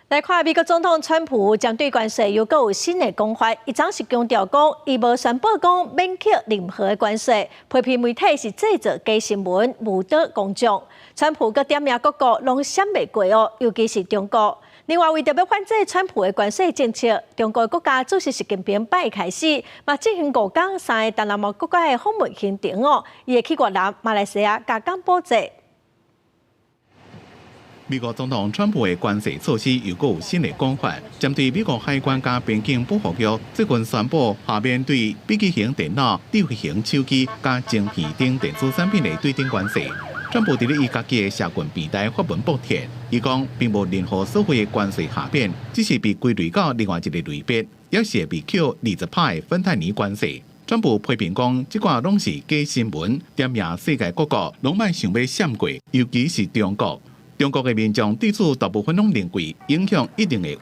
来看美国总统川普将对关税又有新的讲法，伊暂时强调讲，伊无宣布讲免去任何的关税，批评媒体是制造假新闻、误导公众。川普佮点名各国拢闪袂过哦，尤其是中国。另外，为着要反制川普的关税政策，中国国家主席习近平8日开始，嘛进行5天3个东南亚国家的访问行程哦，伊会去越南、马来西亚、加柬埔寨。 美国总统川普的关税措施又有新的讲法，针对美国海关加边境保护局最近宣布下面对笔记型电脑、智慧型手机加晶片等电子产品的对等关税。川普伫咧伊家己的社群平台发文补贴，伊讲并无任何所谓的关税下变，只是被归类到另外一个类别，也是被扣20%的芬太尼关税。 川普批评讲，这个拢是假新闻，点名世界各国拢莫想要闪过，尤其是中国。 中国的民众对此大部分拢认为影响一定会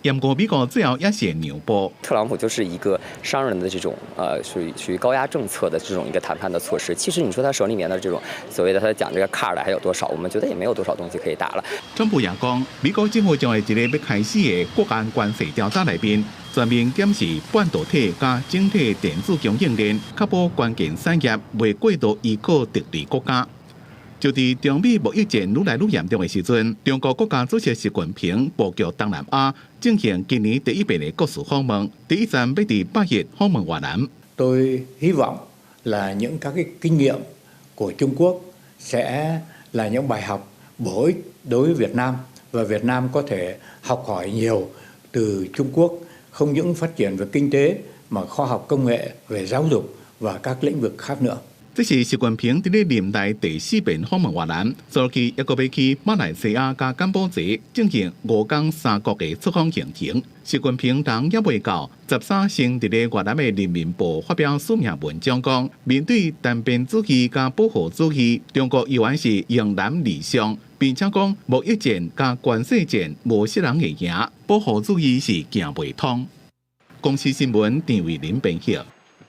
有，不过美国最后也是让步。特朗普就是一个商人的这种属于高压政策的这种一个谈判的措施。其实你说他手里面的这种所谓的他讲这个 card 还有多少，我们觉得也没有多少东西可以打了。川普也讲，美国政府将在一个要开始的国安关税调查内面，全面检视半导体加整体电子供应链，确保关键产业未过度依靠特定国家。 就伫中美贸易战愈来愈严重的时阵，中国国家主席习近平布局东南亚，进行今年第一遍的國事訪問，第一站要伫8月訪問越南。Tôi hy vọng là những các cái kinh nghiệm của Trung Quốc sẽ là những bài học bổ ích đối với Việt Nam và Việt Nam có thể học hỏi nhiều từ Trung Quốc, không những phát triển về kinh tế mà khoa học công nghệ, về giáo dục và các lĩnh vực khác nữa. 这是习近平伫咧年内第4遍访问越南，早期也个要去马来西亚加柬埔寨进行5天3国的出访行程。习近平人也未到，13先伫咧越南的人民报发表署名文章讲，面对单边主义加保护主义，中国依然是迎难而上，并且讲贸易战加关税战无一人会赢，保护主义是行袂通。公司新闻郑伟林编译。